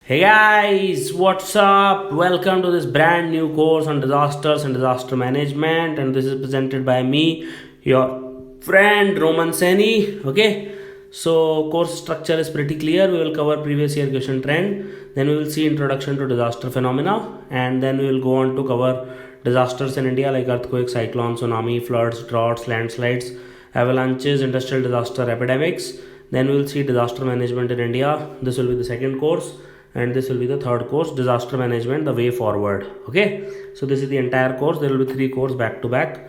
Hey guys, what's up? Welcome to this brand new course on disasters and disaster management, and this is presented by me, your friend Roman Saini. Okay, so course structure is pretty clear. We will cover previous year question trend, then we will see introduction to disaster phenomena, and then we will go on to cover disasters in India like earthquakes, cyclones, tsunami, floods, droughts, landslides, avalanches, industrial disaster, epidemics. Then we will see disaster management in India. This will be the second course, and this will be the third course, disaster management, the way forward. Okay, so this is the entire course. There will be three courses back to back.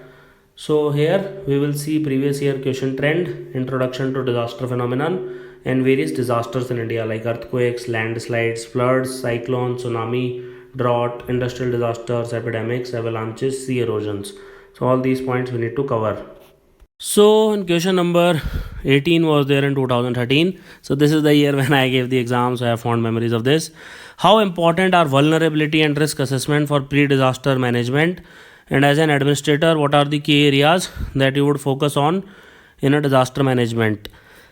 So here we will see previous year question trend, introduction to disaster phenomenon, and various disasters in India like earthquakes, landslides, floods, cyclones, tsunami, drought, industrial disasters, epidemics, avalanches, sea erosions. So all these points we need to cover. So in question number 18 was there in 2013. So this is the year when I gave the exam, so I have fond memories of this. How important are vulnerability and risk assessment for pre-disaster management? And as an administrator, what are the key areas that you would focus on in a disaster management?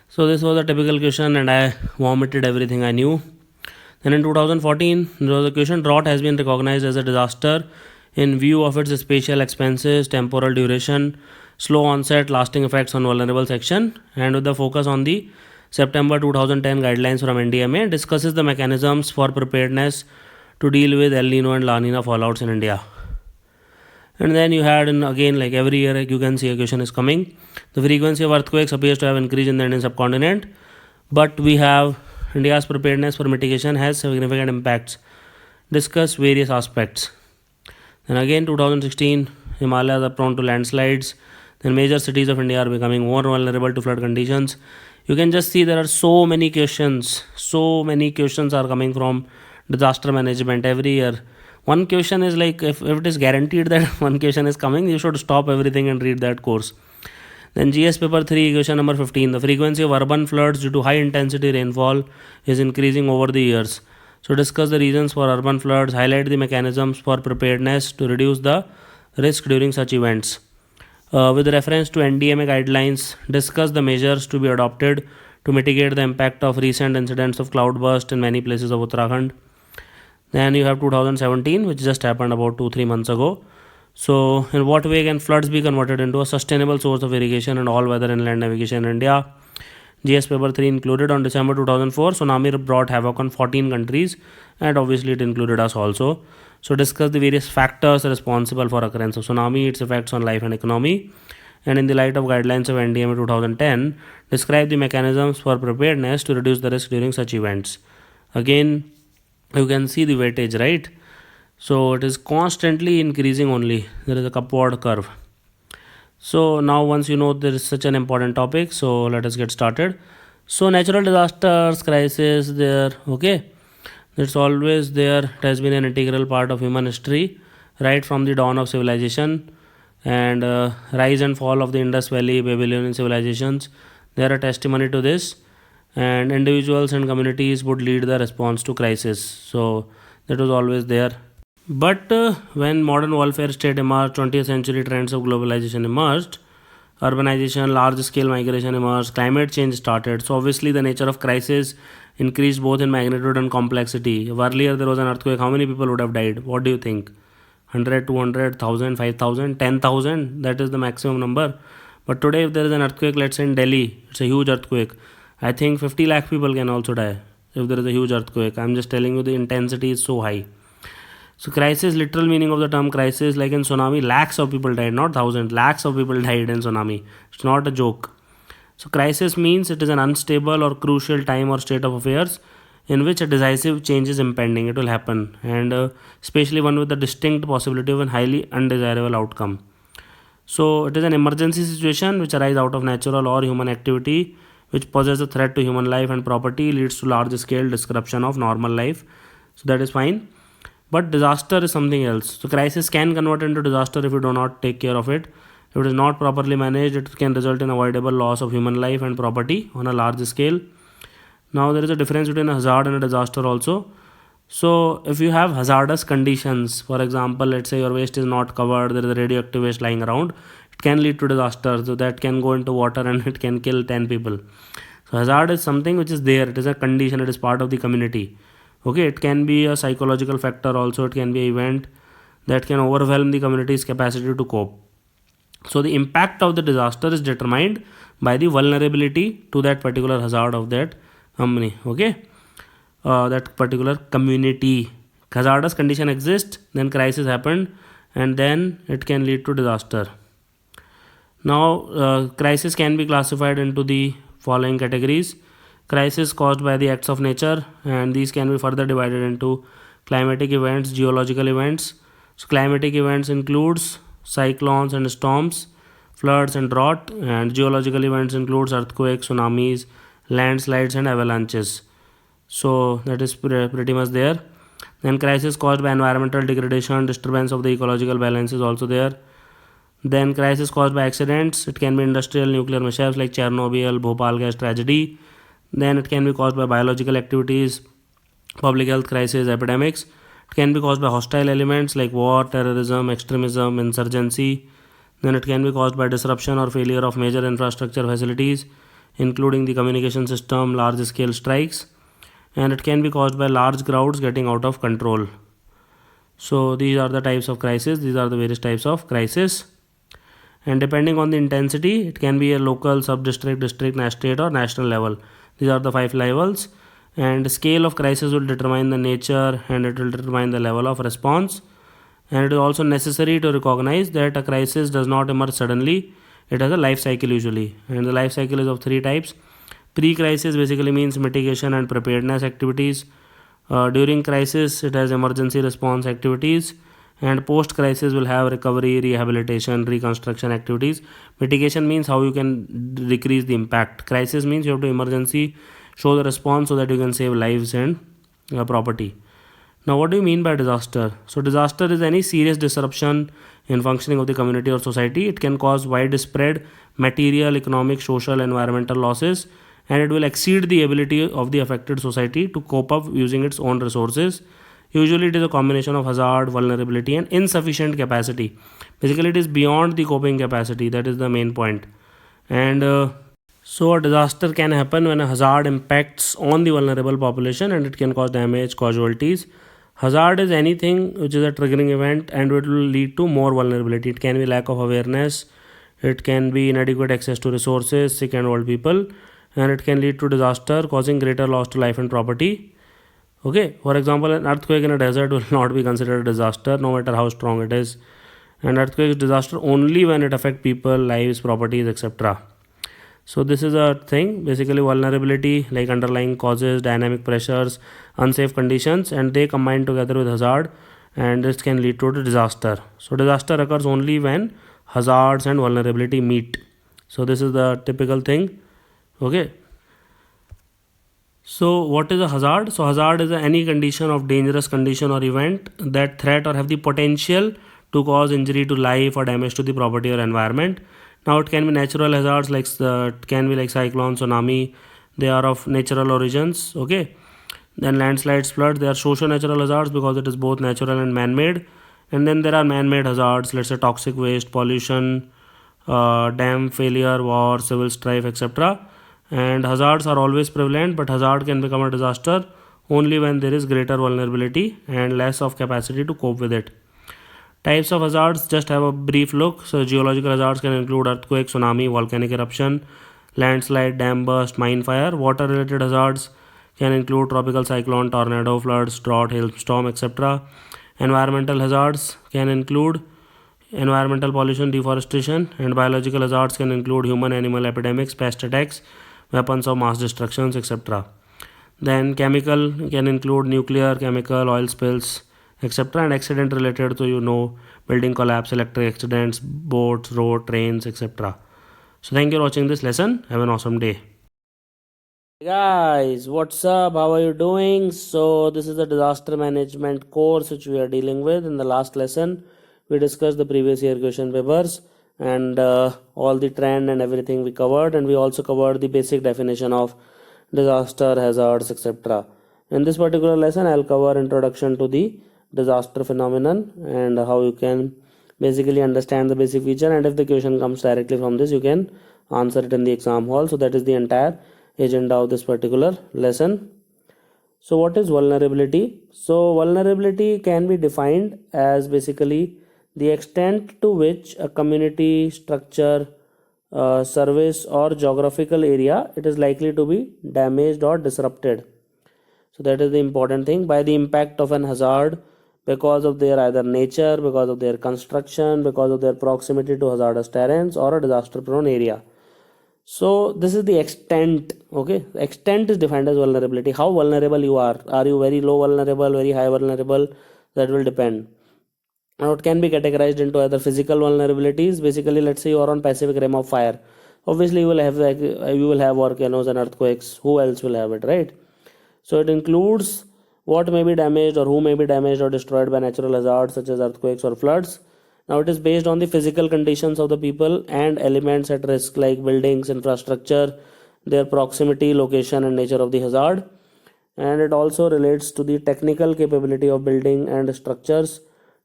So this was a typical question and I vomited everything I knew. Then in 2014, there was a question, drought has been recognized as a disaster in view of its spatial expenses, temporal duration, slow onset, lasting effects on vulnerable section, and with the focus on the September 2010 guidelines from NDMA, discusses the mechanisms for preparedness to deal with El Nino and La Nina fallouts in India. And then you had, again, like every year, you can see a question is coming. The frequency of earthquakes appears to have increased in the Indian subcontinent, but we have India's preparedness for mitigation has significant impacts. Discuss various aspects. Then again, 2016, Himalayas are prone to landslides. Then major cities of India are becoming more vulnerable to flood conditions. You can just see there are so many questions. So many questions are coming from disaster management every year. One question is like, if it is guaranteed that one question is coming, you should stop everything and read that course. Then GS paper 3, question number 15. The frequency of urban floods due to high intensity rainfall is increasing over the years. So discuss the reasons for urban floods, highlight the mechanisms for preparedness to reduce the risk during such events. With reference to NDMA guidelines, discuss the measures to be adopted to mitigate the impact of recent incidents of cloudburst in many places of Uttarakhand. Then you have 2017, which just happened about 2-3 months ago. So in what way can floods be converted into a sustainable source of irrigation and all-weather inland navigation in India? GS paper 3 included on December 2004. Tsunami brought havoc on 14 countries, and obviously it included us also. So discuss the various factors responsible for occurrence of tsunami, its effects on life and economy, and in the light of guidelines of NDMA 2010, describe the mechanisms for preparedness to reduce the risk during such events. Again, you can see the weightage, right? So it is constantly increasing only. There is a upward curve. So now once you know there is such an important topic, so let us get started. So natural disasters, crisis, there, okay. It's always there. It has been an integral part of human history, right from the dawn of civilization and rise and fall of the Indus Valley, Babylonian civilizations. They are a testimony to this, and individuals and communities would lead the response to crisis. So that was always there. But when modern welfare state emerged, 20th century trends of globalization emerged, urbanization, large-scale migration emerged, climate change started. So obviously the nature of crisis increased both in magnitude and complexity. If earlier there was an earthquake, how many people would have died? What do you think? 100, 200, 1000, 5000, 10,000? That is the maximum number. But today if there is an earthquake, let's say in Delhi, it's a huge earthquake. I think 50 lakh people can also die if there is a huge earthquake. I'm just telling you the intensity is so high. So crisis, literal meaning of the term crisis, like in tsunami, lakhs of people died, not thousands, lakhs of people died in tsunami. It's not a joke. So crisis means it is an unstable or crucial time or state of affairs in which a decisive change is impending. It will happen, and especially one with the distinct possibility of a highly undesirable outcome. So it is an emergency situation which arises out of natural or human activity which poses a threat to human life and property, leads to large scale disruption of normal life. So that is fine. But disaster is something else. So crisis can convert into disaster if you do not take care of it. If it is not properly managed, it can result in avoidable loss of human life and property on a large scale. Now there is a difference between a hazard and a disaster also. So if you have hazardous conditions, for example, let's say your waste is not covered, there is a radioactive waste lying around, it can lead to disaster. So that can go into water and it can kill 10 people. So hazard is something which is there. It is a condition. It is part of the community. Okay, it can be a psychological factor also, it can be an event that can overwhelm the community's capacity to cope. So the impact of the disaster is determined by the vulnerability to that particular hazard of that company. Okay, that particular community. Hazardous condition exists, then crisis happened, and then it can lead to disaster. Now, crisis can be classified into the following categories. Crisis caused by the acts of nature, and these can be further divided into climatic events, geological events. So climatic events includes cyclones and storms, floods and drought, and geological events includes earthquakes, tsunamis, landslides and avalanches. So that is pretty much there. Then crisis caused by environmental degradation, disturbance of the ecological balance is also there. Then crisis caused by accidents, it can be industrial nuclear mishaps like Chernobyl, Bhopal gas tragedy. Then it can be caused by biological activities, public health crisis, epidemics. It can be caused by hostile elements like war, terrorism, extremism, insurgency. Then it can be caused by disruption or failure of major infrastructure facilities, including the communication system, large scale strikes. And it can be caused by large crowds getting out of control. So these are the types of crisis, these are the various types of crisis. And depending on the intensity, it can be a local, sub-district, district, state or national level. These are the 5 levels, and scale of crisis will determine the nature and it will determine the level of response. And it is also necessary to recognize that a crisis does not emerge suddenly, it has a life cycle usually, and the life cycle is of 3 types. Pre-crisis basically means mitigation and preparedness activities. During crisis, it has emergency response activities, and post crisis will have recovery, rehabilitation, reconstruction activities. Mitigation means how you can decrease the impact. Crisis means you have to emergency show the response so that you can save lives and property. Now what do you mean by disaster? So disaster is any serious disruption in functioning of the community or society. It can cause widespread material, economic, social, environmental losses, and it will exceed the ability of the affected society to cope up using its own resources. Usually it is a combination of hazard, vulnerability and insufficient capacity. Basically it is beyond the coping capacity, that is the main point. And so a disaster can happen when a hazard impacts on the vulnerable population and it can cause damage, casualties. Hazard is anything which is a triggering event and it will lead to more vulnerability. It can be lack of awareness, it can be inadequate access to resources, sick and old people, and it can lead to disaster causing greater loss to life and property. Okay, for example, an earthquake in a desert will not be considered a disaster no matter how strong it is. An earthquake is disaster only when it affects people, lives, properties, etc. So this is a thing, basically vulnerability like underlying causes, dynamic pressures, unsafe conditions, and they combine together with hazard, and this can lead to a disaster. So disaster occurs only when hazards and vulnerability meet. So this is the typical thing. Okay. So what is a hazard? So hazard is any condition of dangerous condition or event that threat or have the potential to cause injury to life or damage to the property or environment. Now it can be natural hazards like it can be like cyclone, tsunami. They are of natural origins. Okay. Then landslides, floods. They are socio-natural hazards because it is both natural and man-made. And then there are man-made hazards. Let's say toxic waste, pollution, dam failure, war, civil strife, etc. And hazards are always prevalent, but hazard can become a disaster only when there is greater vulnerability and less of capacity to cope with it. Types of hazards, just have a brief look. So geological hazards can include earthquake, tsunami, volcanic eruption, landslide, dam burst, mine fire. Water related hazards can include tropical cyclone, tornado, floods, drought, hailstorm, etc. Environmental hazards can include environmental pollution, deforestation, and biological hazards can include human animal epidemics, pest attacks, weapons of mass destructions, etc. Then chemical can include nuclear, chemical, oil spills, etc. and accident related to building collapse, electric accidents, boats, road, trains, etc. So thank you for watching this lesson. Have an awesome day. Hey guys, what's up? How are you doing? So this is the disaster management course which we are dealing with. In the last lesson we discussed the previous year question papers and all the trend and everything we covered, and we also covered the basic definition of disaster, hazards, etc. In this particular lesson I'll cover introduction to the disaster phenomenon and how you can basically understand the basic feature, and if the question comes directly from this you can answer it in the exam hall. So that is the entire agenda of this particular lesson. So what is vulnerability? So vulnerability can be defined as basically the extent to which a community, structure, service or geographical area it is likely to be damaged or disrupted. So that is the important thing, by the impact of an hazard because of their either nature, because of their construction, because of their proximity to hazardous terrains or a disaster prone area. So this is the extent. Okay, extent is defined as vulnerability. How vulnerable you are you very low vulnerable, very high vulnerable? That will depend. Now it can be categorized into either physical vulnerabilities. Basically, let's say you are on Pacific Rim of Fire. Obviously you will have volcanoes and earthquakes. Who else will have it, right? So it includes what may be damaged or who may be damaged or destroyed by natural hazards such as earthquakes or floods. Now it is based on the physical conditions of the people and elements at risk like buildings, infrastructure, their proximity, location and nature of the hazard. And it also relates to the technical capability of building and structures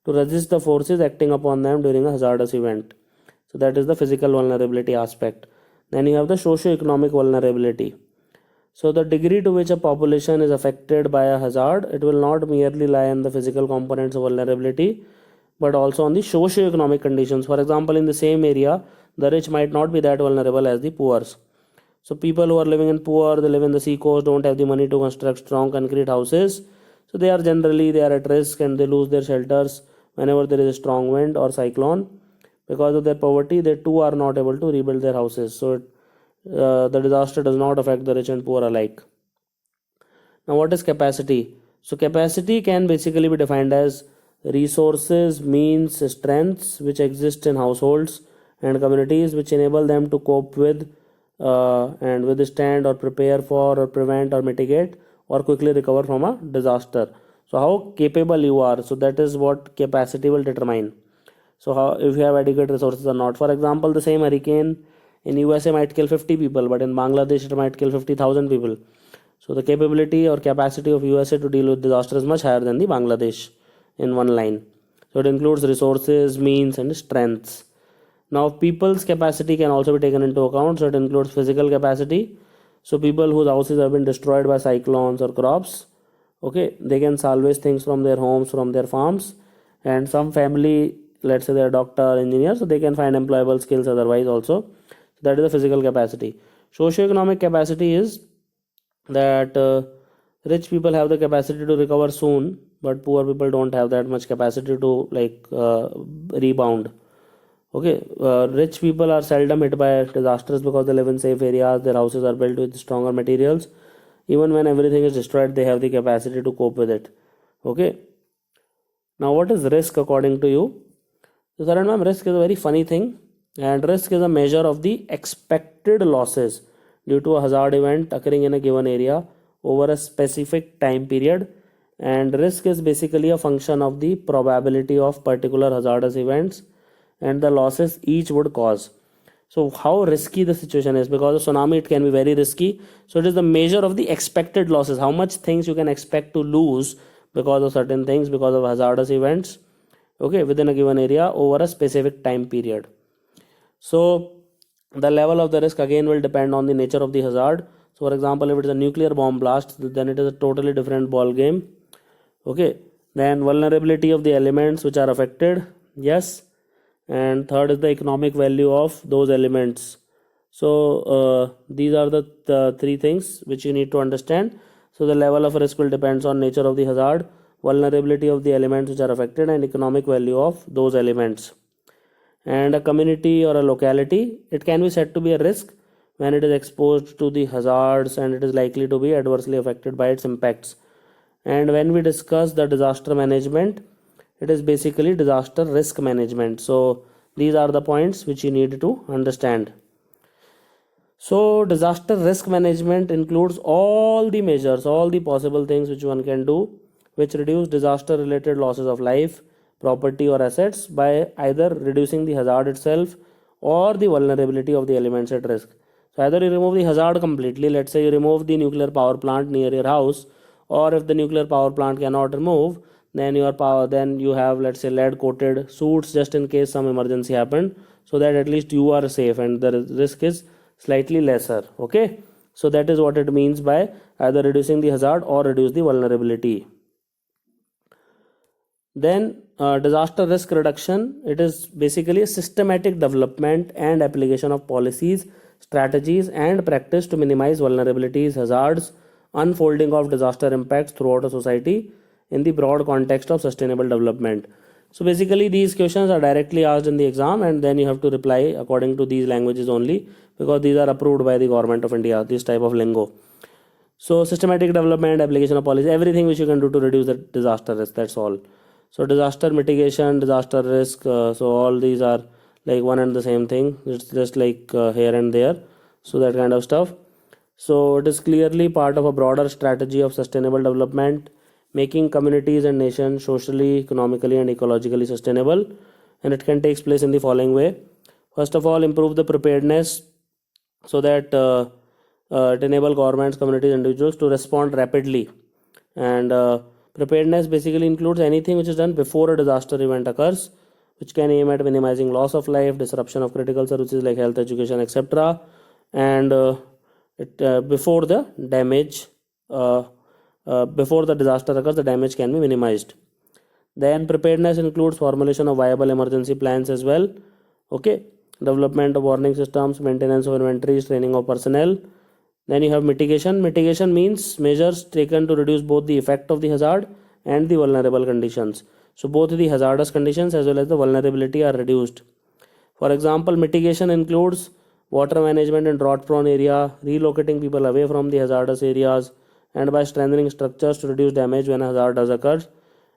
to resist the forces acting upon them during a hazardous event. So that is the physical vulnerability aspect. Then you have the socio-economic vulnerability. So the degree to which a population is affected by a hazard, it will not merely lie in the physical components of vulnerability, but also on the socio-economic conditions. For example, in the same area, the rich might not be that vulnerable as the poor. So people who are living in poor, they live in the sea coast, don't have the money to construct strong concrete houses. So they are at risk and they lose their shelters whenever there is a strong wind or cyclone. Because of their poverty, they too are not able to rebuild their houses. So the disaster does not affect the rich and poor alike. Now what is capacity? So capacity can basically be defined as resources, means, strengths which exist in households and communities which enable them to cope with and withstand or prepare for or prevent or mitigate or quickly recover from a disaster. So how capable you are, so that is what capacity will determine. So how, if you have adequate resources or not. For example, the same hurricane in USA might kill 50 people, but in Bangladesh it might kill 50,000 people. So the capability or capacity of USA to deal with disaster is much higher than the Bangladesh in one line. So it includes resources, means and strengths. Now people's capacity can also be taken into account. So it includes physical capacity. So people whose houses have been destroyed by cyclones or crops, okay, they can salvage things from their homes, from their farms. And some family, let's say they're doctor, engineer, so they can find employable skills otherwise also. So that is the physical capacity. Socioeconomic capacity is that rich people have the capacity to recover soon, but poor people don't have that much capacity to rebound. Okay, rich people are seldom hit by disasters because they live in safe areas, their houses are built with stronger materials. Even when everything is destroyed, they have the capacity to cope with it. Okay, now what is risk according to you? So Saran ma'am, risk is a very funny thing, and risk is a measure of the expected losses due to a hazard event occurring in a given area over a specific time period. And risk is basically a function of the probability of particular hazardous events and the losses each would cause. So how risky the situation is, because of tsunami it can be very risky. So it is the measure of the expected losses, how much things you can expect to lose because of certain things, because of hazardous events, okay, within a given area over a specific time period. So the level of the risk again will depend on the nature of the hazard. So for example, if it is a nuclear bomb blast, then it is a totally different ball game. Okay, then vulnerability of the elements which are affected, yes. And third is the economic value of those elements. So these are the three things which you need to understand. So the level of risk will depends on nature of the hazard, vulnerability of the elements which are affected, and economic value of those elements. And a community or a locality, it can be said to be a risk when it is exposed to the hazards and it is likely to be adversely affected by its impacts. And when we discuss the disaster management, it is basically disaster risk management. So these are the points which you need to understand. So disaster risk management includes all the measures, all the possible things which one can do which reduce disaster related losses of life, property or assets by either reducing the hazard itself or the vulnerability of the elements at risk. So either you remove the hazard completely, let's say you remove the nuclear power plant near your house, or if the nuclear power plant cannot remove, then you have, let's say, lead coated suits just in case some emergency happened, so that at least you are safe and the risk is slightly lesser. Okay, So that is what it means by either reducing the hazard or reduce the vulnerability. Then disaster risk reduction, it is basically a systematic development and application of policies, strategies and practice to minimize vulnerabilities, hazards, unfolding of disaster impacts throughout a society in the broad context of sustainable development. So basically these questions are directly asked in the exam, and then you have to reply according to these languages only, because these are approved by the government of India, this type of lingo. So systematic development, application of policy, everything which you can do to reduce the disaster risk, that's all. So disaster mitigation, disaster risk, so all these are like one and the same thing. It's just like here and there, so that kind of stuff. So it is clearly part of a broader strategy of sustainable development, making communities and nations socially, economically and ecologically sustainable. And it can take place in the following way. First of all, improve the preparedness so that it enable governments, communities, individuals to respond rapidly. And preparedness basically includes anything which is done before a disaster event occurs, which can aim at minimizing loss of life, disruption of critical services like health, education, etc. And before the damage, before the disaster occurs, the damage can be minimized. Then preparedness includes formulation of viable emergency plans as well. Okay, development of warning systems, maintenance of inventories, training of personnel. Then you have mitigation. Mitigation means measures taken to reduce both the effect of the hazard and the vulnerable conditions. So both the hazardous conditions as well as the vulnerability are reduced. For example, mitigation includes water management in drought prone area, relocating people away from the hazardous areas, and by strengthening structures to reduce damage when a hazard does occur.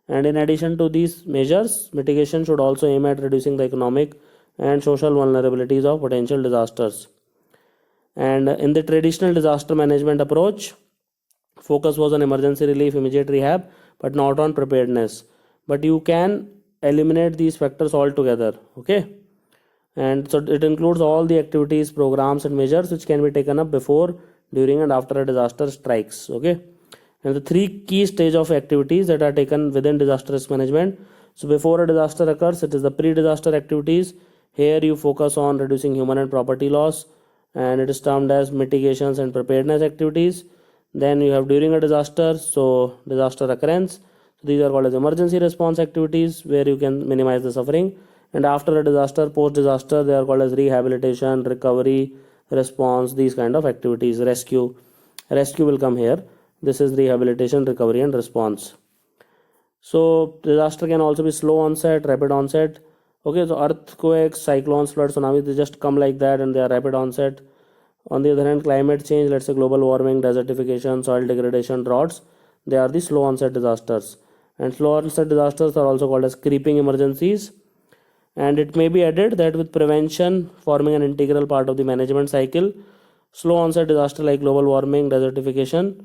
And in addition to these measures, mitigation should also aim at reducing the economic and social vulnerabilities of potential disasters. And in the traditional disaster management approach, focus was on emergency relief, immediate rehab, but not on preparedness. But you can eliminate these factors altogether. Okay, and so it includes all the activities, programs and measures which can be taken up before, during and after a disaster strikes. Okay, and the three key stage of activities that are taken within disaster risk management. So before a disaster occurs, it is the pre-disaster activities. Here you focus on reducing human and property loss, and it is termed as mitigations and preparedness activities. Then you have during a disaster, so disaster occurrence, so these are called as emergency response activities, where you can minimize the suffering. And after a disaster, post disaster, they are called as rehabilitation, recovery, response, these kind of activities. Rescue will come here. This is rehabilitation, recovery and response. So disaster can also be slow onset, rapid onset. Okay, so earthquakes, cyclones, floods, tsunamis, they just come like that and they are rapid onset. On the other hand, climate change, let's say global warming, desertification, soil degradation, droughts, they are the slow onset disasters. And slow onset disasters are also called as creeping emergencies. And it may be added that with prevention forming an integral part of the management cycle, slow onset disaster like global warming, desertification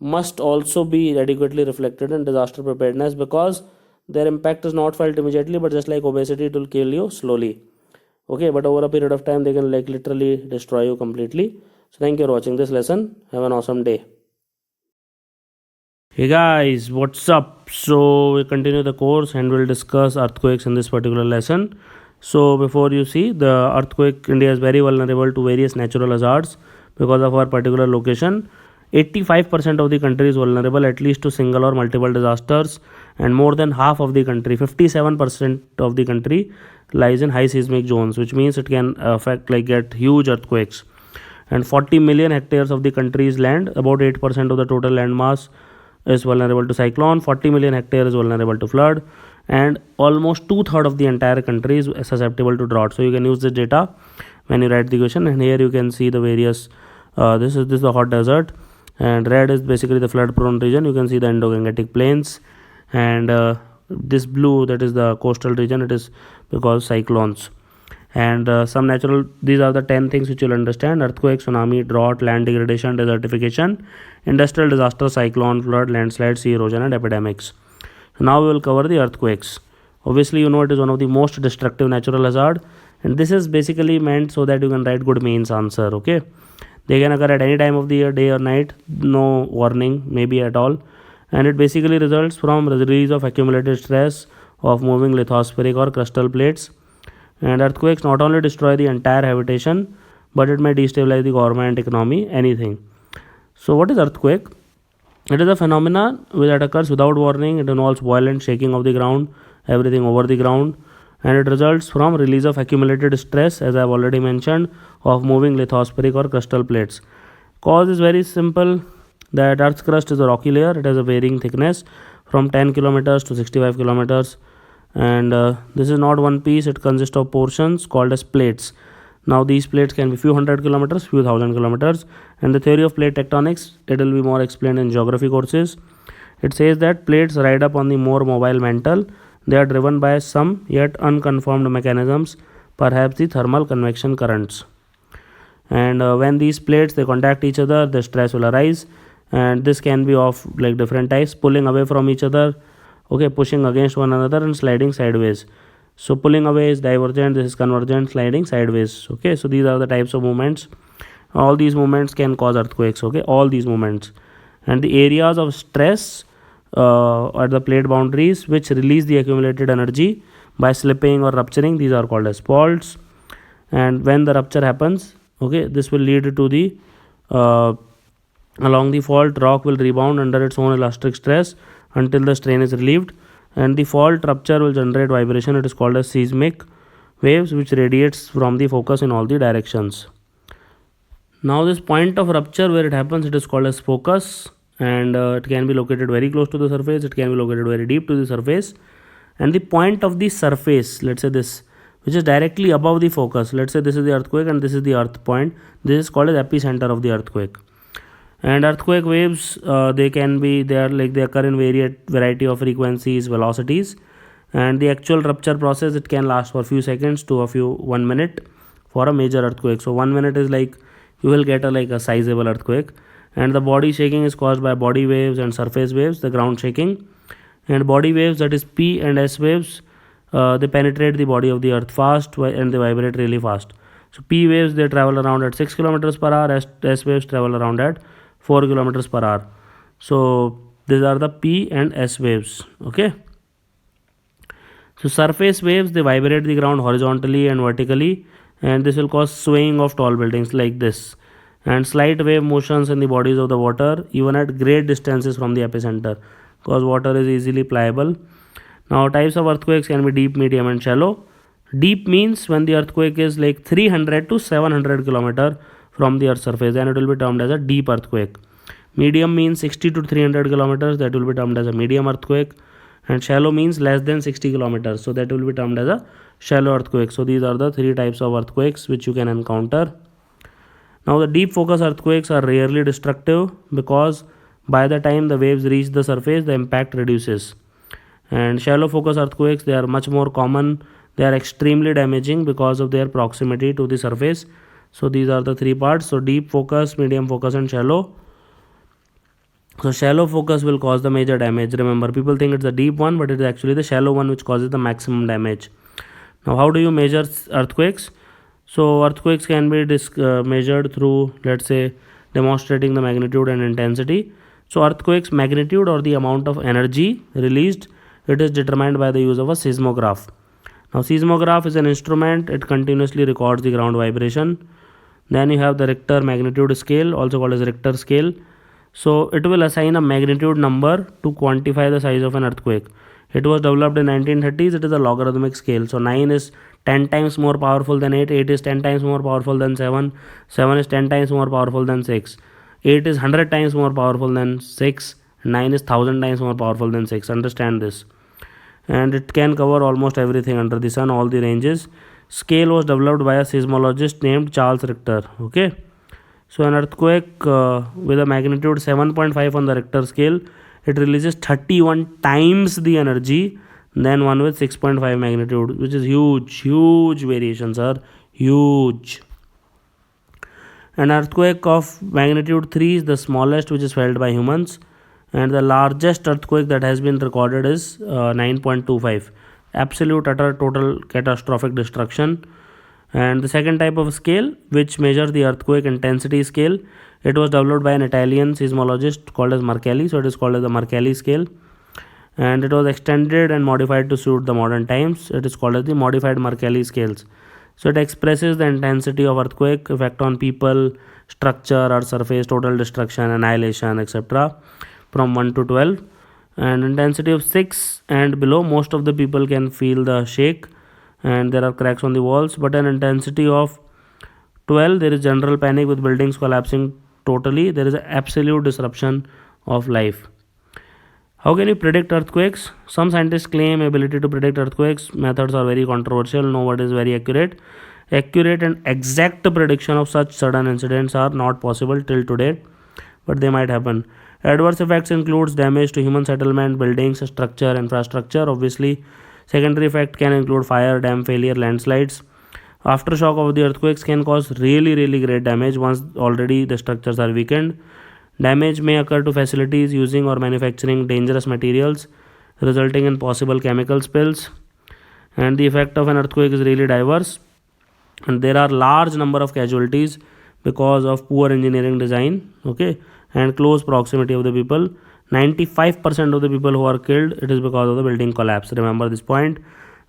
must also be adequately reflected in disaster preparedness, because their impact is not felt immediately, but just like obesity, it will kill you slowly. Okay, but over a period of time they can like literally destroy you completely. So thank you for watching this lesson. Have an awesome day. Hey guys, what's up? So we continue the course and we'll discuss earthquakes in this particular lesson. So before you see, the earthquake, India is very vulnerable to various natural hazards because of our particular location. 85% of the country is vulnerable at least to single or multiple disasters, and more than half of the country, 57% of the country, lies in high seismic zones, which means it can affect like get huge earthquakes. And 40 million hectares of the country's land, about 8% of the total land mass, is vulnerable to cyclone. 40 million hectares is vulnerable to flood, and almost 2/3 of the entire country is susceptible to drought. So you can use this data when you write the question. And here you can see the various this is the hot desert, and red is basically the flood prone region. You can see the Indo-Gangetic plains, and this blue, that is the coastal region, it is because cyclones. And some natural, these are the 10 things which you'll understand: earthquake, tsunami, drought, land degradation, desertification, industrial disaster, cyclone, flood, landslide, sea erosion and epidemics. So now we will cover the earthquakes. Obviously you know it is one of the most destructive natural hazard, and this is basically meant so that you can write good mains answer. Okay, they can occur at any time of the year, day or night, no warning maybe at all. And it basically results from the release of accumulated stress of moving lithospheric or crustal plates. And earthquakes not only destroy the entire habitation, but it may destabilize the government, economy, anything. So what is earthquake? It is a phenomenon that occurs without warning. It involves violent shaking of the ground, everything over the ground, and it results from release of accumulated stress, as I have already mentioned, of moving lithospheric or crustal plates. Cause is very simple, that Earth's crust is a rocky layer. It has a varying thickness from 10 kilometers to 65 kilometers, and this is not one piece. It consists of portions called as plates. Now these plates can be few hundred kilometers, few thousand kilometers, and the theory of plate tectonics, it will be more explained in geography courses. It says that plates ride up on the more mobile mantle. They are driven by some yet unconfirmed mechanisms, perhaps the thermal convection currents. And when these plates they contact each other, the stress will arise, and this can be of like different types: pulling away from each other, okay, pushing against one another, and sliding sideways. So pulling away is divergent, this is convergent, sliding sideways. Okay, so these are the types of movements. All these movements can cause earthquakes. Okay, all these movements, and the areas of stress at the plate boundaries which release the accumulated energy by slipping or rupturing, these are called as faults. And when the rupture happens, okay, this will lead to the along the fault, rock will rebound under its own elastic stress until the strain is relieved, and the fault rupture will generate vibration. It is called as seismic waves, which radiates from the focus in all the directions. Now this point of rupture where it happens, it is called as focus, and it can be located very close to the surface, it can be located very deep to the surface, and the point of the surface, let's say this, which is directly above the focus, let's say this is the earthquake and this is the earth point, this is called as epicenter of the earthquake. And earthquake waves, they occur in variety of frequencies, velocities, and the actual rupture process, it can last for a few seconds to 1 minute for a major earthquake. So 1 minute is like you will get a sizable earthquake, and the body shaking is caused by body waves and surface waves, the ground shaking. And body waves, that is P and S waves, they penetrate the body of the earth fast and they vibrate really fast. So P waves, they travel around at 6 kilometers per hour, S waves travel around at 4 kilometers per hour. So these are the P and S waves. Okay, so surface waves, they vibrate the ground horizontally and vertically, and this will cause swaying of tall buildings like this, and slight wave motions in the bodies of the water even at great distances from the epicenter, because water is easily pliable. Now types of earthquakes can be deep, medium, and shallow. Deep means when the earthquake is like 300 to 700 kilometer from the earth's surface, then it will be termed as a deep earthquake. Medium means 60 to 300 kilometers, that will be termed as a medium earthquake. And shallow means less than 60 kilometers, so that will be termed as a shallow earthquake. So these are the three types of earthquakes which you can encounter. Now the deep focus earthquakes are rarely destructive, because by the time the waves reach the surface, the impact reduces. And shallow focus earthquakes, they are much more common. They are extremely damaging because of their proximity to the surface. So these are the three parts. So deep focus, medium focus, and shallow. So shallow focus will cause the major damage. Remember, people think it's the deep one, but it is actually the shallow one which causes the maximum damage. Now how do you measure earthquakes? So earthquakes can be measured through, let's say, demonstrating the magnitude and intensity. So earthquakes magnitude, or the amount of energy released, it is determined by the use of a seismograph. Now seismograph is an instrument, it continuously records the ground vibration. Then you have the Richter magnitude scale, also called as Richter scale. So it will assign a magnitude number to quantify the size of an earthquake. It was developed in 1930s. It is a logarithmic scale. So 9 is 10 times more powerful than 8, 8 is 10 times more powerful than 7, 7 is 10 times more powerful than 6, 8 is 100 times more powerful than 6, 9 is 1000 times more powerful than 6. Understand this. And it can cover almost everything under the sun, all the ranges. Scale was developed by a seismologist named Charles Richter. Okay, so an earthquake with a magnitude 7.5 on the Richter scale, it releases 31 times the energy than one with 6.5 magnitude, which is huge variations are huge. An earthquake of magnitude 3 is the smallest which is felt by humans, and the largest earthquake that has been recorded is 9.25, absolute utter total catastrophic destruction. And the second type of scale, which measures the earthquake intensity scale, it was developed by an Italian seismologist called as Mercalli. So it is called as the Mercalli scale, and it was extended and modified to suit the modern times. It is called as the modified Mercalli scales. So it expresses the intensity of earthquake, effect on people, structure, earth surface, total destruction, annihilation, etc. from 1 to 12. And intensity of 6 and below, most of the people can feel the shake and there are cracks on the walls. But an intensity of 12, there is general panic with buildings collapsing totally. There is an absolute disruption of life. How can you predict earthquakes? Some scientists claim ability to predict earthquakes. Methods are very controversial. No one is very accurate. Accurate and exact prediction of such sudden incidents are not possible till today, but they might happen. Adverse effects includes damage to human settlement, buildings, structure, infrastructure. Obviously, secondary effect can include fire, dam failure, landslides. Aftershock of the earthquakes can cause really great damage once already the structures are weakened. Damage may occur to facilities using or manufacturing dangerous materials, resulting in possible chemical spills. And the effect of an earthquake is really diverse. And there are large number of casualties because of poor engineering design, okay, and close proximity of the people. 95% of the people who are killed, it is because of the building collapse. Remember this point.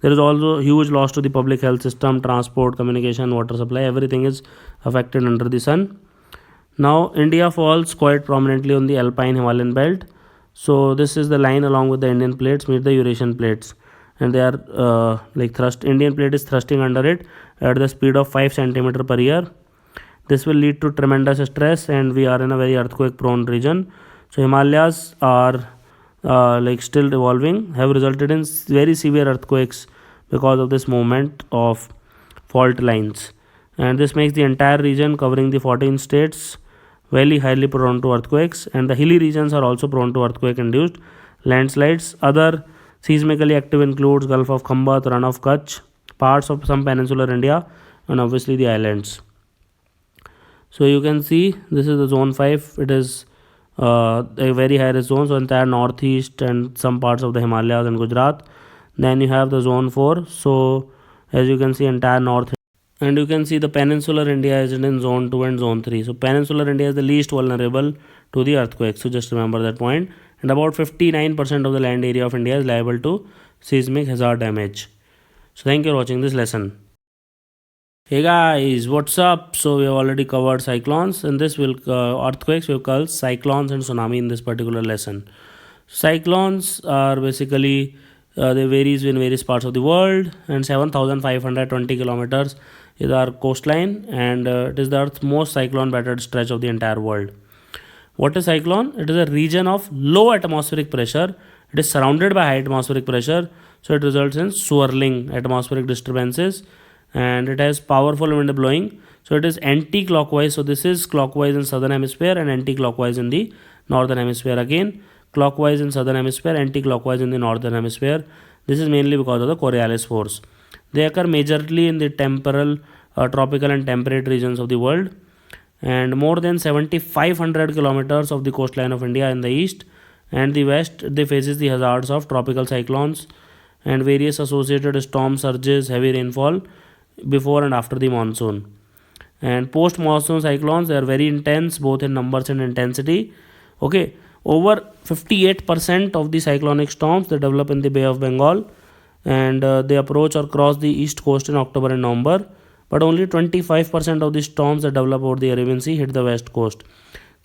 There is also huge loss to the public health system, transport, communication, water supply. Everything is affected under the sun. Now India falls quite prominently on the alpine Himalayan belt. So this is the line along with the Indian plates meet the Eurasian plates, and they are Indian plate is thrusting under it at the speed of 5 centimeter per year. This will lead to tremendous stress, and we are in a very earthquake prone region. So Himalayas are still evolving, have resulted in very severe earthquakes because of this movement of fault lines, and this makes the entire region covering the 14 states very highly prone to earthquakes, and the hilly regions are also prone to earthquake induced landslides. Other seismically active includes Gulf of Khambat, Run of Kutch, parts of some peninsular India, and obviously the islands. So you can see this is the zone 5. It is a very high risk zone, so entire northeast and some parts of the Himalayas and Gujarat. Then you have the zone 4. So as you can see, entire north, and you can see the peninsular India is in zone 2 and zone 3. So peninsular India is the least vulnerable to the earthquake. So just remember that point. And about 59% of the land area of India is liable to seismic hazard damage. So thank you for watching this lesson. Hey guys, what's up? So we have already covered cyclones, and this will earthquakes. We will call cyclones and tsunami in this particular lesson. Cyclones are basically they varies in various parts of the world, and 7,520 kilometers is our coastline, and it is the Earth's most cyclone battered stretch of the entire world. What is cyclone? It is a region of low atmospheric pressure. It is surrounded by high atmospheric pressure, so it results in swirling atmospheric disturbances, and it has powerful wind blowing. So it is anti-clockwise. So this is clockwise in southern hemisphere and anti-clockwise in the northern hemisphere. Again, clockwise in southern hemisphere, anti-clockwise in the northern hemisphere. This is mainly because of the Coriolis force. They occur majorly in the temporal, tropical and temperate regions of the world, and more than 7,500 kilometers of the coastline of India in the east and the west, they faces the hazards of tropical cyclones and various associated storm surges, heavy rainfall before and after the monsoon. And post monsoon cyclones, they are very intense both in numbers and intensity. Okay, over 58% of the cyclonic storms, they develop in the Bay of Bengal, and they approach or cross the east coast in October and November, but only 25% of the storms that develop over the Arabian Sea hit the west coast.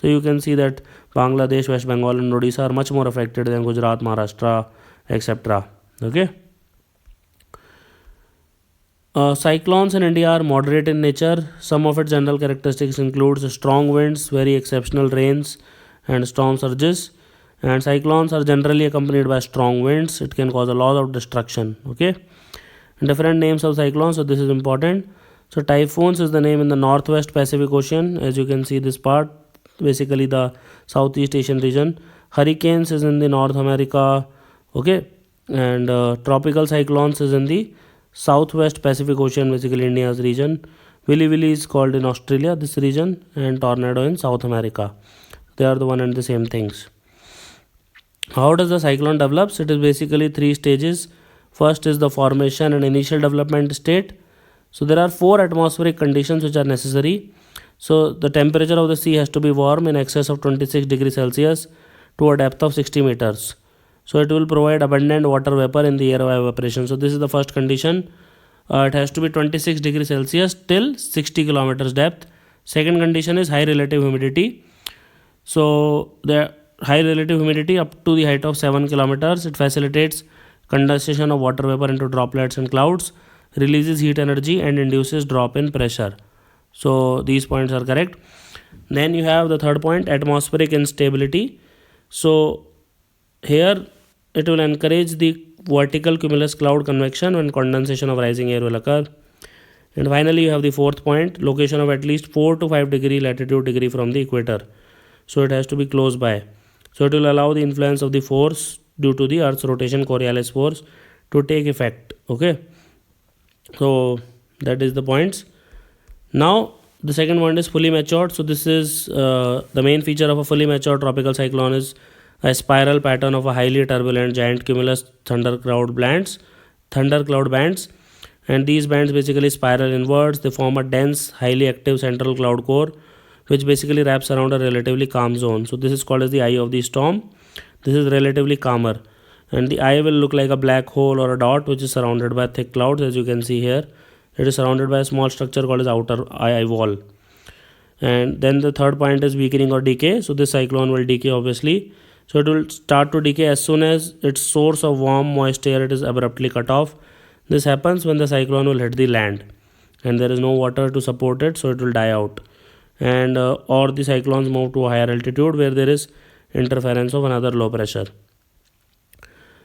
So you can see that Bangladesh, West Bengal and Odisha are much more affected than Gujarat, Maharashtra, etc. Okay. Cyclones in India are moderate in nature. Some of its general characteristics includes strong winds, very exceptional rains and storm surges. And cyclones are generally accompanied by strong winds. It can cause a lot of destruction. Okay. And different names of cyclones, so this is important. So typhoons is the name in the northwest Pacific Ocean, as you can see this part, basically the Southeast Asian region. Hurricanes is in the North America. Okay. And tropical cyclones is in the Southwest Pacific Ocean, basically India's region. Willy Willy is called in Australia, this region, and tornado in South America. They are the one and the same things. How does the cyclone develops? It is basically 3 stages. First is the formation and initial development state. So there are 4 atmospheric conditions which are necessary. So the temperature of the sea has to be warm in excess of 26 degrees Celsius to a depth of 60 meters. So it will provide abundant water vapor in the air of evaporation. So this is the first condition. it has to be 26 degrees Celsius till 60 kilometers depth. Second condition is high relative humidity. So the high relative humidity up to the height of 7 kilometers, it facilitates condensation of water vapor into droplets and clouds, releases heat energy and induces drop in pressure. So these points are correct. Then you have the third point, atmospheric instability. So here it will encourage the vertical cumulus cloud convection when condensation of rising air will occur. And finally you have the fourth point, location of at least 4 to 5 degree latitude degree from the equator. So it has to be close by. So it will allow the influence of the force due to the Earth's rotation, Coriolis force, to take effect. Okay. So that is the points. Now the second one is fully matured. So this is the main feature of a fully matured tropical cyclone is a spiral pattern of a highly turbulent giant cumulus thundercloud bands, and these bands basically spiral inwards. They form a dense, highly active central cloud core, which basically wraps around a relatively calm zone. So this is called as the eye of the storm. This is relatively calmer, and the eye will look like a black hole or a dot which is surrounded by thick clouds. As you can see here, it is surrounded by a small structure called as outer eye wall. And then the third point is weakening or decay. So this cyclone will decay obviously. So it will start to decay as soon as its source of warm moist air it is abruptly cut off. This happens when the cyclone will hit the land and there is no water to support it, so it will die out. And or the cyclones move to a higher altitude where there is interference of another low pressure.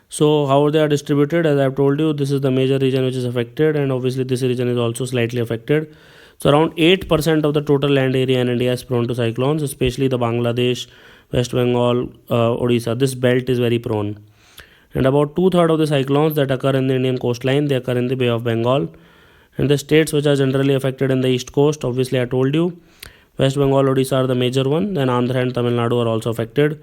So how they are distributed, as I have told you, this is the major region which is affected, and obviously this region is also slightly affected. So around 8% of the total land area in India is prone to cyclones, especially the Bangladesh, West Bengal, Odisha. This belt is very prone. And about 2/3 of the cyclones that occur in the Indian coastline, they occur in the Bay of Bengal. And the states which are generally affected in the east coast, obviously I told you, West Bengal, Odisha are the major one. Then Andhra and Tamil Nadu are also affected.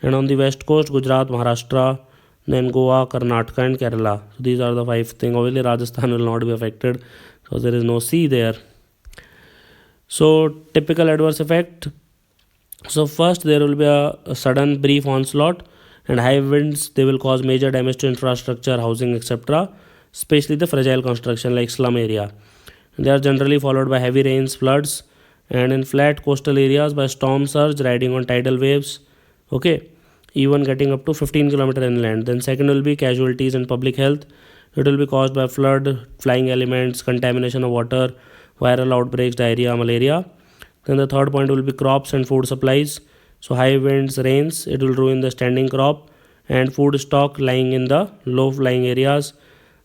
And on the west coast, Gujarat, Maharashtra, then Goa, Karnataka and Kerala. So these are the 5 things. Obviously Rajasthan will not be affected because there is no sea there. So typical adverse effect. So first there will be a sudden brief onslaught and high winds. They will cause major damage to infrastructure, housing, etc., especially the fragile construction like slum area. They are generally followed by heavy rains, floods, and in flat coastal areas by storm surge riding on tidal waves. Okay, even getting up to 15 km inland. Then second will be casualties in public health. It will be caused by flood, flying elements, contamination of water, viral outbreaks, diarrhea, malaria. Then the third point will be crops and food supplies. So high winds, rains, it will ruin the standing crop and food stock lying in the low lying areas.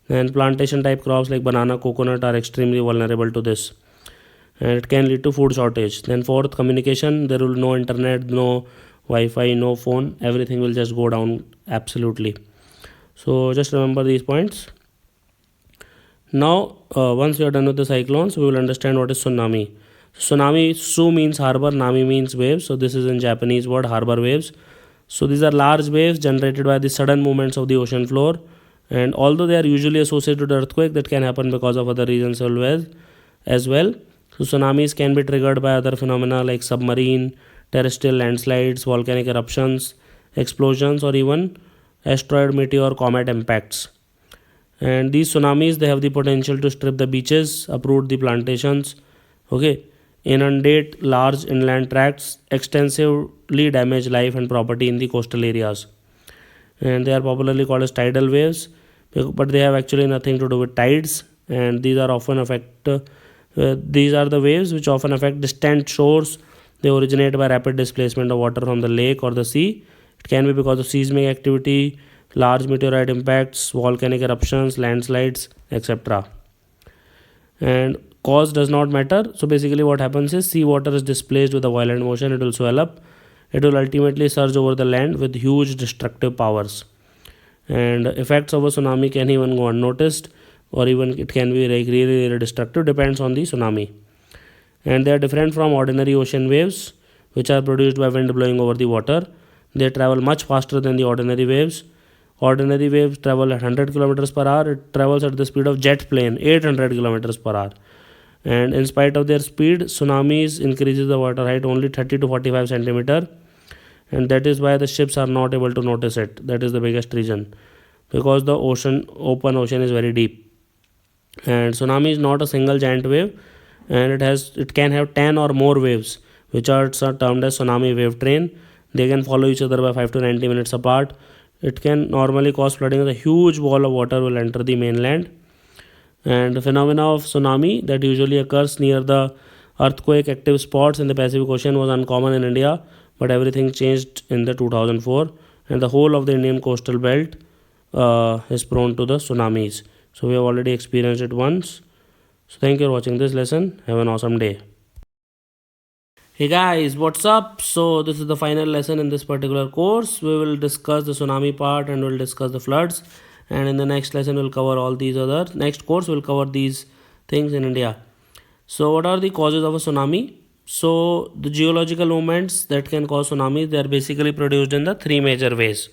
And plantation type crops like banana, coconut are extremely vulnerable to this. And it can lead to food shortage. Then fourth, communication. There will be no internet, no Wi-Fi, no phone. Everything will just go down absolutely. So just remember these points. Now, once we are done with the cyclones, we will understand what is tsunami. Tsunami, su means harbor, nami means waves. So this is in Japanese word, harbor waves. So these are large waves generated by the sudden movements of the ocean floor. And although they are usually associated with earthquake, that can happen because of other reasons as well. So tsunamis can be triggered by other phenomena like submarine, terrestrial landslides, volcanic eruptions, explosions, or even asteroid, meteor, comet impacts. And these tsunamis, they have the potential to strip the beaches, uproot the plantations, okay, inundate large inland tracts, extensively damage life and property in the coastal areas. And they are popularly called as tidal waves, but they have actually nothing to do with tides. And these are the waves which often affect distant shores. They originate by rapid displacement of water from the lake or the sea. It can be because of seismic activity, large meteorite impacts, volcanic eruptions, landslides, etc. And cause does not matter. So basically what happens is seawater is displaced with a violent motion. It will swell up. It will ultimately surge over the land with huge destructive powers. And effects of a tsunami can even go unnoticed, or even it can be like really, really destructive, depends on the tsunami. And they are different from ordinary ocean waves, which are produced by wind blowing over the water. They travel much faster than the ordinary waves. Ordinary waves travel at 100 kilometers per hour. It travels at the speed of jet plane, 800 kilometers per hour. And in spite of their speed, tsunamis increases the water height only 30 to 45 centimeter. And that is why the ships are not able to notice it. That is the biggest reason. Because the open ocean is very deep. And tsunami is not a single giant wave, and it can have 10 or more waves, which are termed as tsunami wave train. They can follow each other by 5 to 90 minutes apart. It can normally cause flooding as a huge wall of water will enter the mainland. And the phenomena of tsunami that usually occurs near the earthquake active spots in the Pacific Ocean was uncommon in India, but everything changed in the 2004, and the whole of the Indian coastal belt is prone to the tsunamis. So we have already experienced it once. So thank you for watching this lesson. Have an awesome day. Hey guys, what's up? So this is the final lesson in this particular course. We will discuss the tsunami part and we'll discuss the floods. And in the next lesson we'll cover all these other. Next course we'll cover these things in India. So what are the causes of a tsunami? So the geological movements that can cause tsunamis, they are basically produced in the three major ways.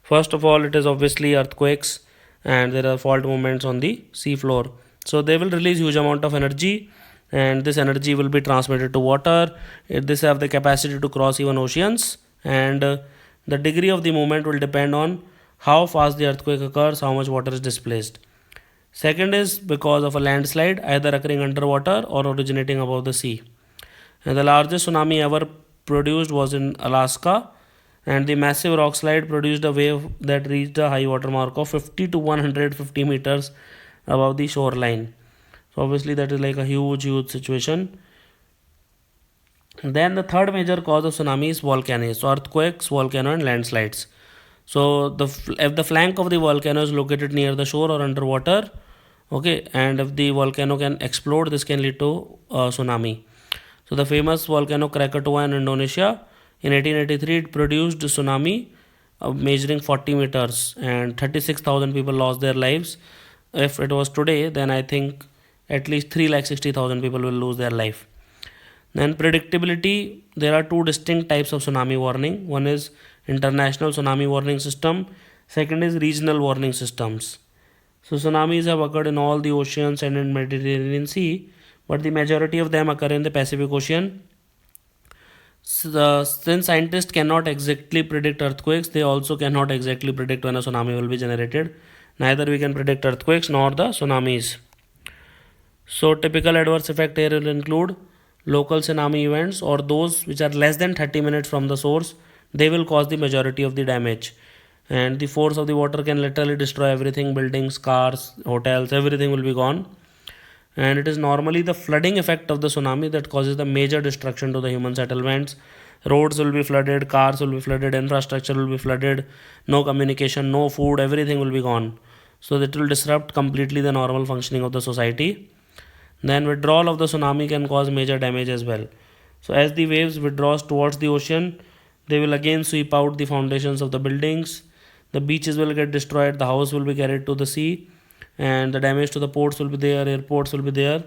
First of all, it is obviously earthquakes, and there are fault movements on the sea floor. So they will release huge amount of energy, and this energy will be transmitted to water. This have the capacity to cross even oceans, and the degree of the movement will depend on how fast the earthquake occurs, how much water is displaced. Second is because of a landslide either occurring underwater or originating above the sea. And the largest tsunami ever produced was in Alaska, and the massive rock slide produced a wave that reached a high water mark of 50 to 150 meters above the shoreline. So obviously that is like a huge situation. Then the third major cause of tsunami is volcanoes, so earthquakes, volcano and landslides. So if the flank of the volcano is located near the shore or underwater, okay, and if the volcano can explode, this can lead to a tsunami. So the famous volcano Krakatoa in Indonesia, in 1883 it produced a tsunami measuring 40 meters, and 36,000 people lost their lives. If it was today, then I think at least 3,60,000 people will lose their life. Then predictability, there are two distinct types of tsunami warning. One is international tsunami warning system, second is regional warning systems. So tsunamis have occurred in all the oceans and in Mediterranean Sea, but the majority of them occur in the Pacific Ocean. So since scientists cannot exactly predict earthquakes, they also cannot exactly predict when a tsunami will be generated. Neither we can predict earthquakes nor the tsunamis. So typical adverse effect here will include local tsunami events, or those which are less than 30 minutes from the source. They will cause the majority of the damage, and the force of the water can literally destroy everything: buildings, cars, hotels, everything will be gone. And it is normally the flooding effect of the tsunami that causes the major destruction to the human settlements. Roads will be flooded, cars will be flooded, infrastructure will be flooded, no communication, no food, everything will be gone. So that will disrupt completely the normal functioning of the society. Then withdrawal of the tsunami can cause major damage as well. So as the waves withdraws towards the ocean, they will again sweep out the foundations of the buildings. The beaches will get destroyed, the house will be carried to the sea, and the damage to the ports will be there, airports will be there,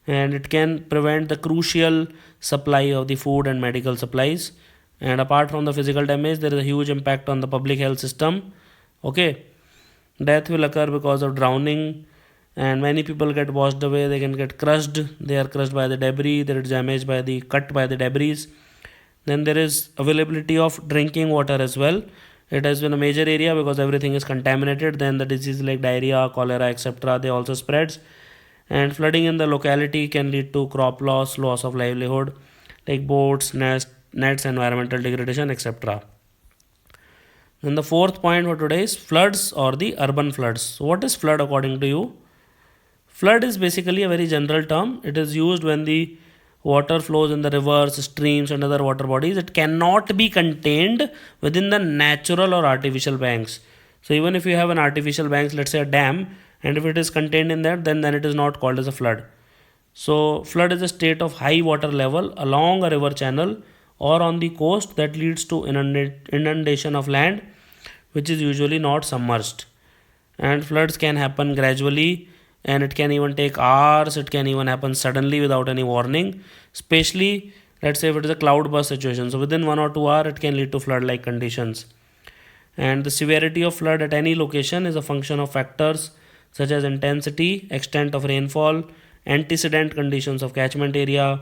and it can prevent the crucial supply of the food and medical supplies. And apart from the physical damage, there is a huge impact on the public health system. Okay, death will occur because of drowning, and many people get washed away. They can get crushed, they are crushed by the debris, they are damaged by the cut by the debris. Then there is availability of drinking water as well. It has been a major area because everything is contaminated. Then the disease like diarrhea, cholera, etc., they also spreads. And flooding in the locality can lead to crop loss of livelihood, like boats, nets, environmental degradation, etc. Then the fourth point for today is floods or the urban floods. So what is flood according to you? Flood is basically a very general term. It is used when the water flows in the rivers, streams and other water bodies. It cannot be contained within the natural or artificial banks. So even if you have an artificial banks, let's say a dam, and if it is contained in that, then it is not called as a flood. So flood is a state of high water level along a river channel or on the coast that leads to inundation of land, which is usually not submerged. And floods can happen gradually, and it can even take hours. It can even happen suddenly without any warning, especially let's say if it is a cloud burst situation. So within 1 or 2 hours it can lead to flood like conditions. And the severity of flood at any location is a function of factors such as intensity, extent of rainfall, antecedent conditions of catchment area,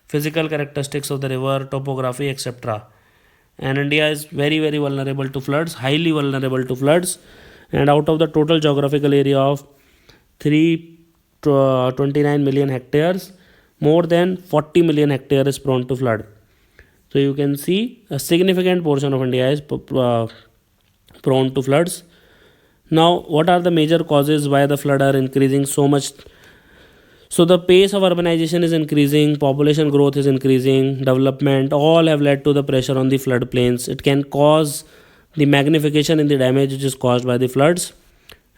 physical characteristics of the river, topography, etc. And India is very vulnerable to floods, highly vulnerable to floods. And out of the total geographical area of 3 29 million hectares, more than 40 million hectares is prone to flood. So you can see a significant portion of India is prone to floods. Now, what are the major causes why the flood are increasing so much? So the pace of urbanization is increasing, population growth is increasing, development, all have led to the pressure on the floodplains. It can cause the magnification in the damage which is caused by the floods.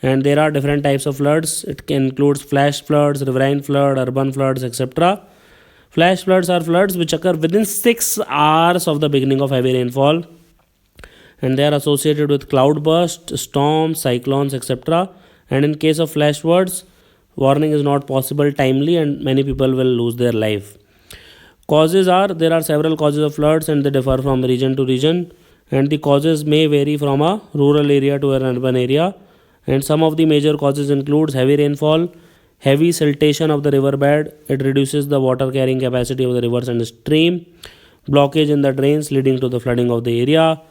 And there are different types of floods. It can include flash floods, riverine flood, urban floods, etc. Flash floods are floods which occur within 6 hours of the beginning of heavy rainfall, and they are associated with cloudburst, storms, cyclones, etc. And in case of flash floods, warning is not possible timely and many people will lose their life. Causes are, there are several causes of floods and they differ from region to region, and the causes may vary from a rural area to an urban area. And some of the major causes includes heavy rainfall, heavy siltation of the riverbed, it reduces the water carrying capacity of the rivers and stream, blockage in the drains leading to the flooding of the area.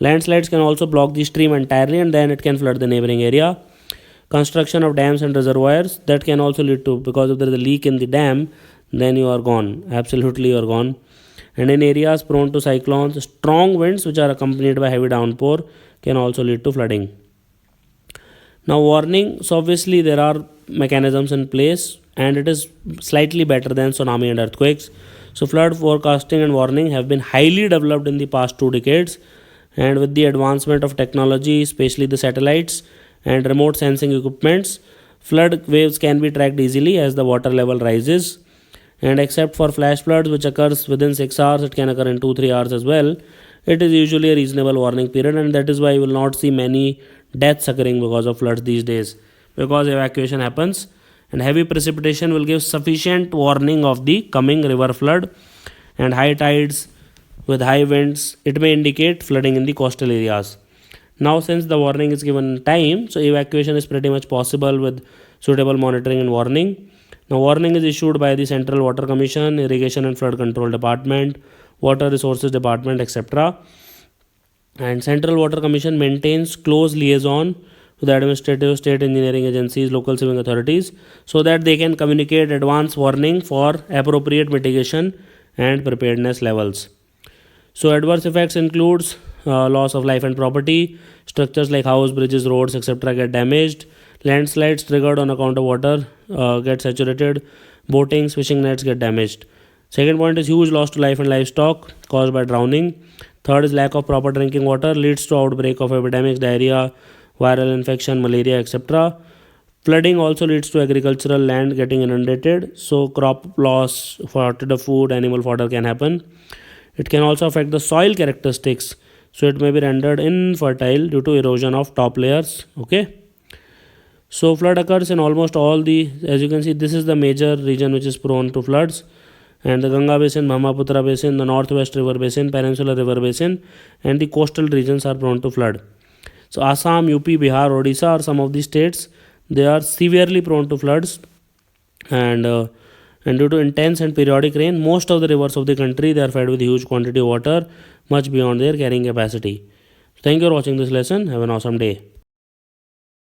Landslides can also block the stream entirely and then it can flood the neighboring area. Construction of dams and reservoirs, that can also lead to, because if there is a leak in the dam, then you are gone, absolutely you are gone. And in areas prone to cyclones, strong winds which are accompanied by heavy downpour can also lead to flooding. Now warning, so obviously there are mechanisms in place and it is slightly better than tsunami and earthquakes. So flood forecasting and warning have been highly developed in the past 2 decades, and with the advancement of technology, especially the satellites and remote sensing equipments, flood waves can be tracked easily as the water level rises. And except for flash floods which occurs within 6 hours, it can occur in 2-3 hours as well. It is usually a reasonable warning period, and that is why you will not see many deaths occurring because of floods these days, because evacuation happens and heavy precipitation will give sufficient warning of the coming river flood. And high tides with high winds, it may indicate flooding in the coastal areas. Now since the warning is given in time, so evacuation is pretty much possible with suitable monitoring and warning. Now warning is issued by the Central Water Commission, Irrigation and Flood Control Department, Water Resources Department, etc. And Central Water Commission maintains close liaison with the administrative, state engineering agencies, local civil authorities, so that they can communicate advance warning for appropriate mitigation and preparedness levels. So adverse effects includes loss of life and property, structures like house, bridges, roads, etc. get damaged, landslides triggered on account of water get saturated, boatings, fishing nets get damaged. Second point is huge loss to life and livestock caused by drowning. Third is lack of proper drinking water leads to outbreak of epidemics, diarrhea, viral infection, malaria, etc. Flooding also leads to agricultural land getting inundated, so crop loss, shortage of food, animal fodder can happen. It can also affect the soil characteristics, so it may be rendered infertile due to erosion of top layers. Okay. So flood occurs in almost all the, as you can see, this is the major region which is prone to floods, and the Ganga basin, Brahmaputra basin, the northwest river basin, peninsular river basin, and the coastal regions are prone to flood. So Assam, UP, Bihar, Odisha are some of the states, they are severely prone to floods, and due to intense and periodic rain, most of the rivers of the country, they are fed with huge quantity of water, much beyond their carrying capacity. Thank you for watching this lesson. Have an awesome day.